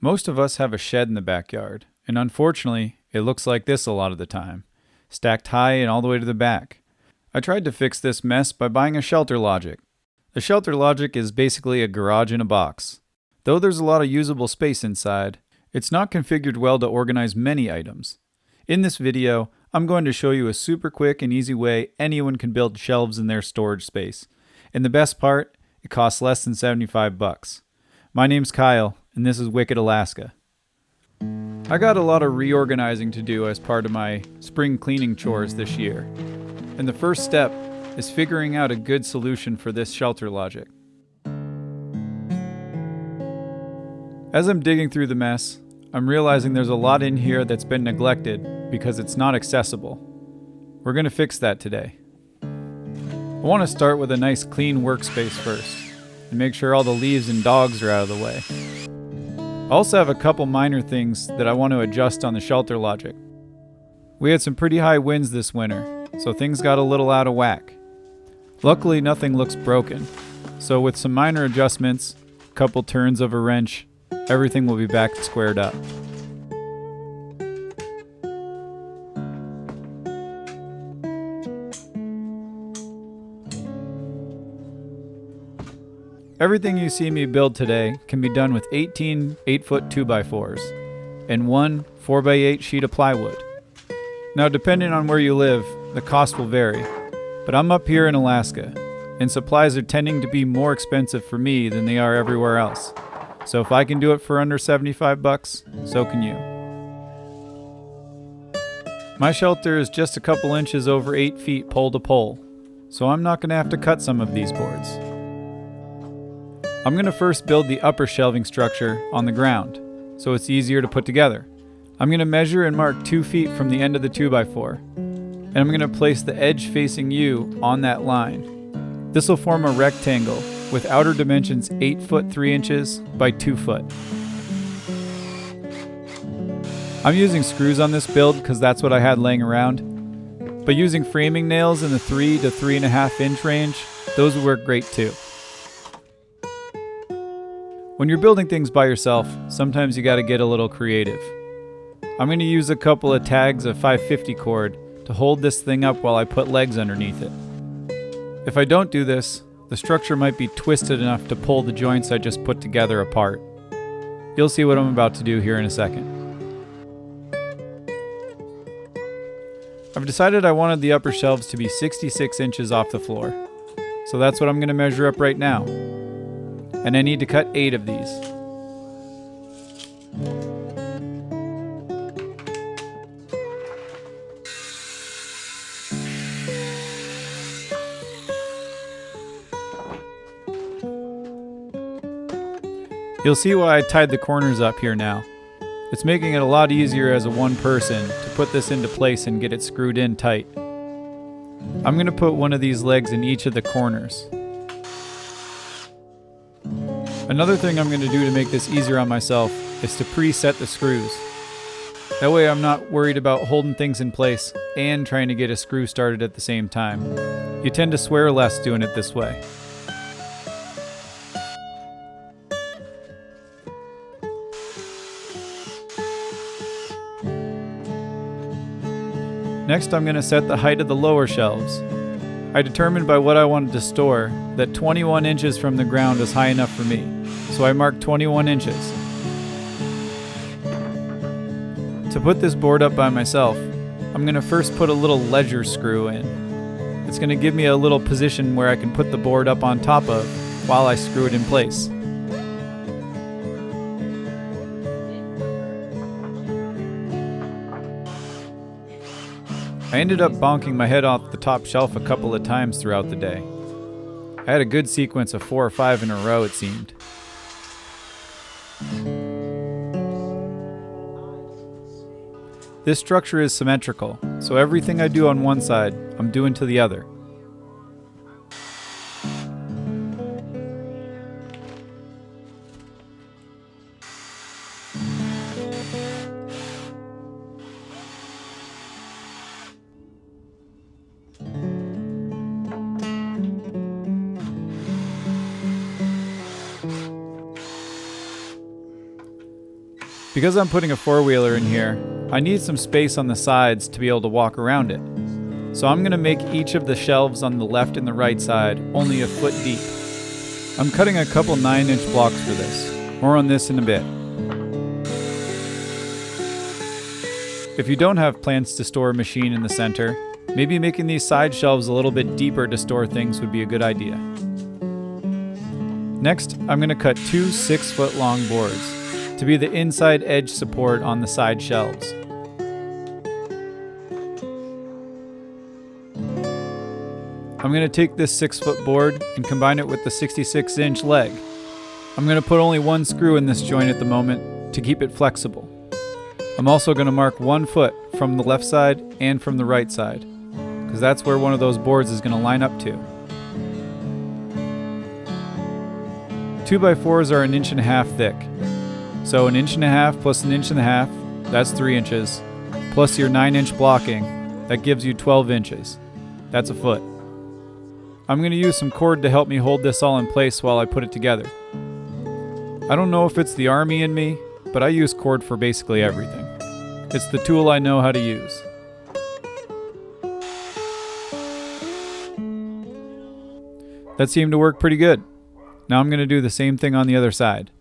Most of us have a shed in the backyard, and unfortunately, it looks like this a lot of the time, stacked high and all the way to the back. I tried to fix this mess by buying a shelter logic. A shelter logic is basically a garage in a box. Though there's a lot of usable space inside, it's not configured well to organize many items. In this video, I'm going to show you a super quick and easy way anyone can build shelves in their storage space. And the best part, it costs less than 75 bucks. My name's Kyle, and this is Wicked Alaska. I got a lot of reorganizing to do as part of my spring cleaning chores this year. And the first step is figuring out a good solution for this shelter logic. As I'm digging through the mess, I'm realizing there's a lot in here that's been neglected because it's not accessible. We're going to fix that today. I want to start with a nice clean workspace first, and make sure all the leaves and dogs are out of the way. I also have a couple minor things that I want to adjust on the shelter logic. We had some pretty high winds this winter, so things got a little out of whack. Luckily, nothing looks broken, so with some minor adjustments, a couple turns of a wrench, everything will be back squared up. Everything you see me build today can be done with 18 8-foot 2x4s and one 4x8 sheet of plywood. Now, depending on where you live, the cost will vary, but I'm up here in Alaska, and supplies are tending to be more expensive for me than they are everywhere else. So if I can do it for under 75 bucks, so can you. My shelter is just a couple inches over 8 feet pole to pole, so I'm not going to have to cut some of these boards. I'm going to first build the upper shelving structure on the ground, so it's easier to put together. I'm going to measure and mark 2 feet from the end of the 2x4, and I'm going to place the edge facing you on that line. This will form a rectangle with outer dimensions 8 foot 3 inches by 2 foot. I'm using screws on this build because that's what I had laying around, but using framing nails in the 3 to 3.5 inch range, those would work great too. When you're building things by yourself, sometimes you gotta get a little creative. I'm gonna use a couple of tags of 550 cord to hold this thing up while I put legs underneath it. If I don't do this, the structure might be twisted enough to pull the joints I just put together apart. You'll see what I'm about to do here in a second. I've decided I wanted the upper shelves to be 66 inches off the floor, so that's what I'm gonna measure up right now. And I need to cut 8 of these. You'll see why I tied the corners up here now. It's making it a lot easier as a one person to put this into place and get it screwed in tight. I'm going to put one of these legs in each of the corners. Another thing I'm going to do to make this easier on myself is to preset the screws. That way I'm not worried about holding things in place and trying to get a screw started at the same time. You tend to swear less doing it this way. Next, I'm going to set the height of the lower shelves. I determined by what I wanted to store that 21 inches from the ground is high enough for me, so I marked 21 inches. To put this board up by myself, I'm going to first put a little ledger screw in. It's going to give me a little position where I can put the board up on top of while I screw it in place. I ended up bonking my head off the top shelf a couple of times throughout the day. I had a good sequence of 4 or 5 in a row, it seemed. This structure is symmetrical, so everything I do on one side, I'm doing to the other. Because I'm putting a four-wheeler in here, I need some space on the sides to be able to walk around it. So I'm going to make each of the shelves on the left and the right side only a foot deep. I'm cutting a couple 9-inch blocks for this. More on this in a bit. If you don't have plans to store a machine in the center, maybe making these side shelves a little bit deeper to store things would be a good idea. Next, I'm going to cut two 6-foot long boards to be the inside edge support on the side shelves. I'm going to take this 6-foot board and combine it with the 66-inch leg. I'm going to put only one screw in this joint at the moment to keep it flexible. I'm also going to mark 1 foot from the left side and from the right side, because that's where one of those boards is going to line up to. 2x4s are 1.5 inches thick. So 1.5 inches plus 1.5 inches, that's 3 inches, plus your 9-inch blocking, that gives you 12 inches. That's a foot. I'm going to use some cord to help me hold this all in place while I put it together. I don't know if it's the army in me, but I use cord for basically everything. It's the tool I know how to use. That seemed to work pretty good. Now I'm going to do the same thing on the other side.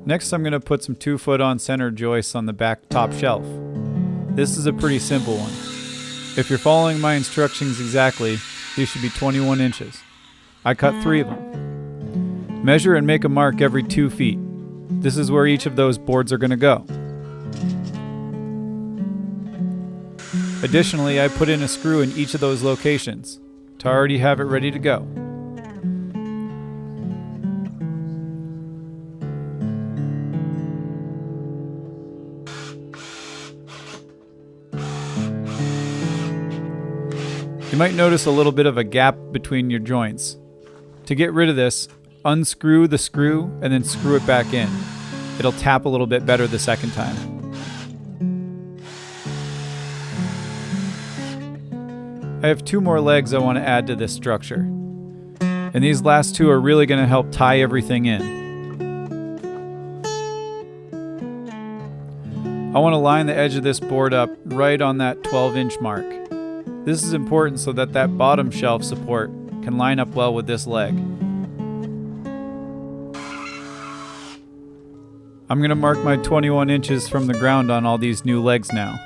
Next, I'm going to put some 2-foot on center joists on the back top shelf. This is a pretty simple one. If you're following my instructions exactly, these should be 21 inches. I cut 3 of them. Measure and make a mark every 2 feet. This is where each of those boards are going to go. Additionally, I put in a screw in each of those locations to already have it ready to go. You might notice a little bit of a gap between your joints. To get rid of this, unscrew the screw and then screw it back in. It'll tap a little bit better the second time. I have 2 more legs I want to add to this structure. And these last 2 are really going to help tie everything in. I want to line the edge of this board up right on that 12-inch mark. This is important so that that bottom shelf support can line up well with this leg. I'm going to mark my 21 inches from the ground on all these new legs now.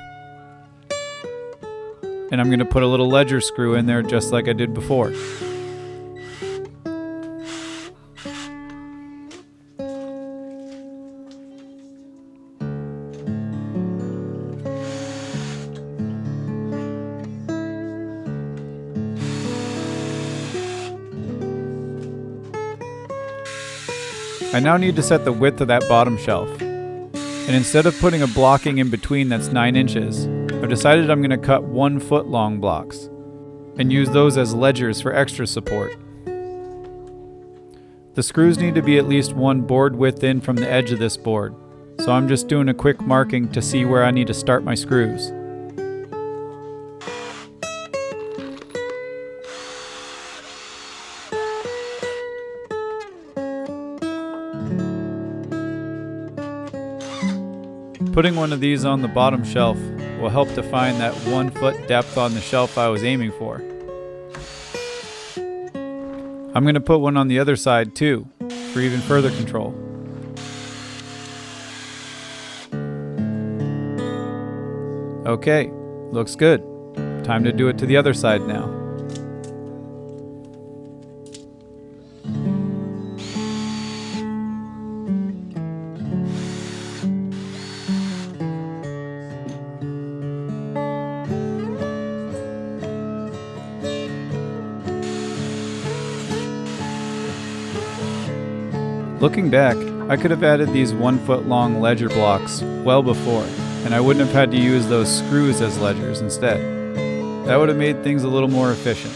And I'm going to put a little ledger screw in there just like I did before. I now need to set the width of that bottom shelf. And instead of putting a blocking in between that's 9 inches, I've decided I'm going to cut 1 foot long blocks and use those as ledgers for extra support. The screws need to be at least 1 board width in from the edge of this board, so I'm just doing a quick marking to see where I need to start my screws. Putting one of these on the bottom shelf will help define that 1 foot depth on the shelf I was aiming for. I'm going to put one on the other side too, for even further control. Okay, looks good. Time to do it to the other side now. Looking back, I could have added these 1 foot long ledger blocks well before, and I wouldn't have had to use those screws as ledgers instead. That would have made things a little more efficient.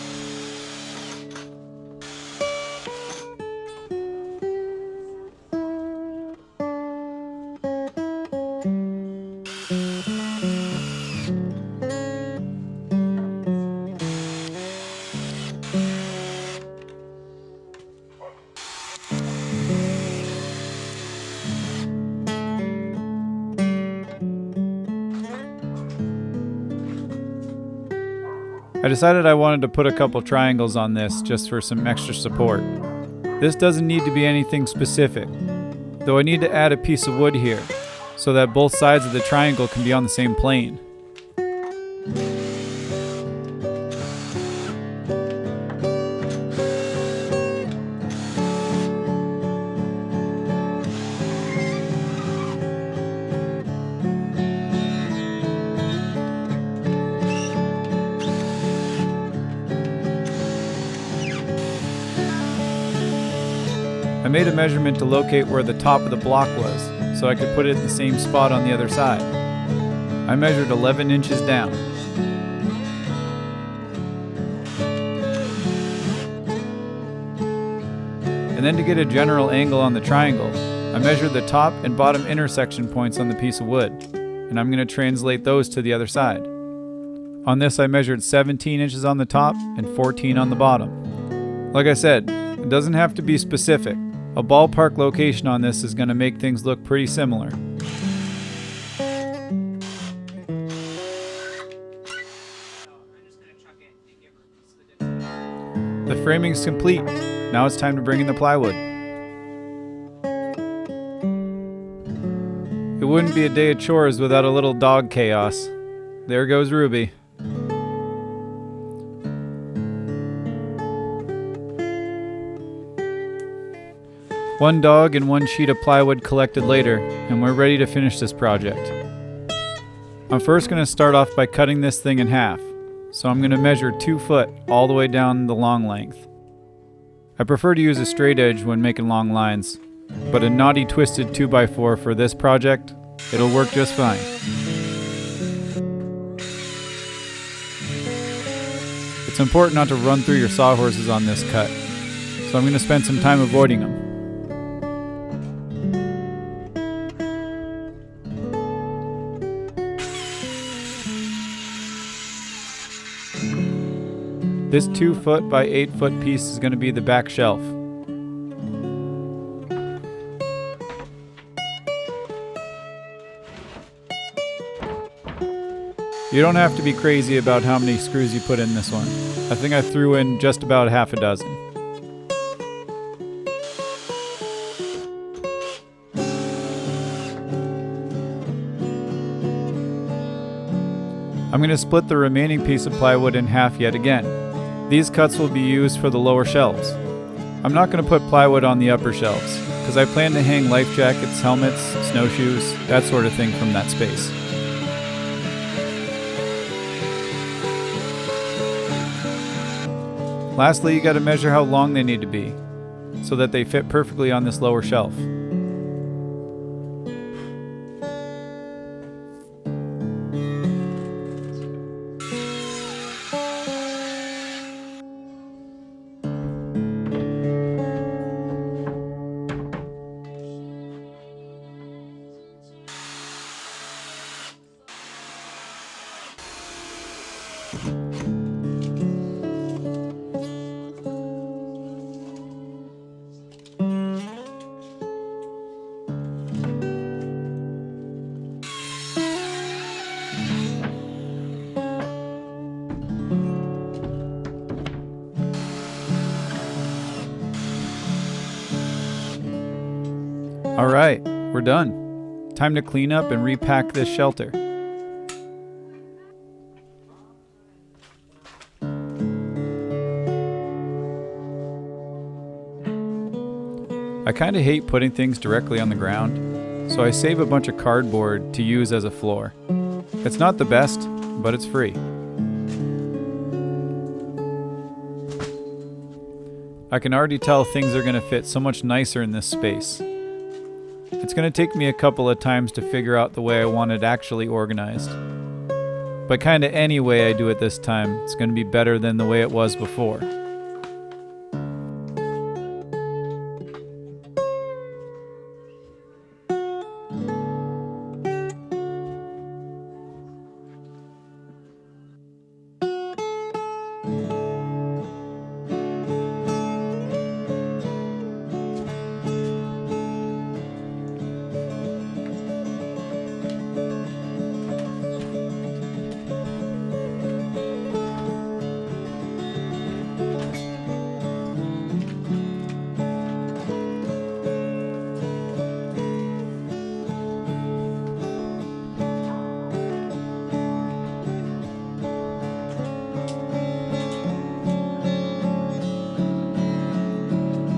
I decided I wanted to put a couple triangles on this just for some extra support. This doesn't need to be anything specific, though I need to add a piece of wood here so that both sides of the triangle can be on the same plane. I made a measurement to locate where the top of the block was, so I could put it in the same spot on the other side. I measured 11 inches down. And then to get a general angle on the triangle, I measured the top and bottom intersection points on the piece of wood, and I'm going to translate those to the other side. On this I measured 17 inches on the top and 14 on the bottom. Like I said, it doesn't have to be specific. A ballpark location on this is going to make things look pretty similar. The framing's complete. Now it's time to bring in the plywood. It wouldn't be a day of chores without a little dog chaos. There goes Ruby. One dog and 1 sheet of plywood collected later, and we're ready to finish this project. I'm first going to start off by cutting this thing in half, so I'm going to measure 2 foot all the way down the long length. I prefer to use a straight edge when making long lines, but a knotty twisted 2x4 for this project, it'll work just fine. It's important not to run through your sawhorses on this cut, so I'm going to spend some time avoiding them. This 2 foot by 8 foot piece is going to be the back shelf. You don't have to be crazy about how many screws you put in this one. I think I threw in just about half a dozen. I'm going to split the remaining piece of plywood in half yet again. These cuts will be used for the lower shelves. I'm not going to put plywood on the upper shelves, because I plan to hang life jackets, helmets, snowshoes, that sort of thing from that space. Lastly, you got to measure how long they need to be, so that they fit perfectly on this lower shelf. Alright, we're done. Time to clean up and repack this shelter. I kinda hate putting things directly on the ground, so I save a bunch of cardboard to use as a floor. It's not the best, but it's free. I can already tell things are going to fit so much nicer in this space. It's going to take me a couple of times to figure out the way I want it actually organized. But kinda any way I do it this time, it's going to be better than the way it was before.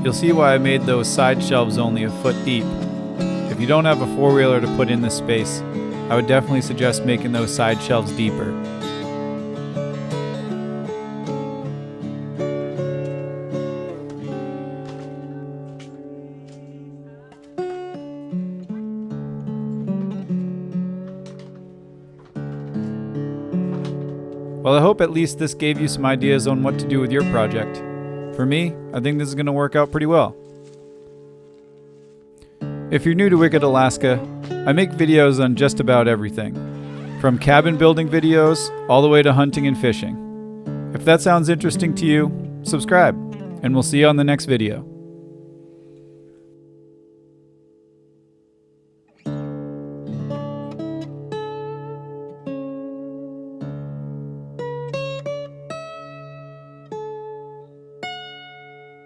You'll see why I made those side shelves only a foot deep. If you don't have a four-wheeler to put in this space, I would definitely suggest making those side shelves deeper. Well, I hope at least this gave you some ideas on what to do with your project. For me, I think this is going to work out pretty well. If you're new to Wicked Alaska, I make videos on just about everything, from cabin building videos all the way to hunting and fishing. If that sounds interesting to you, subscribe, and we'll see you on the next video.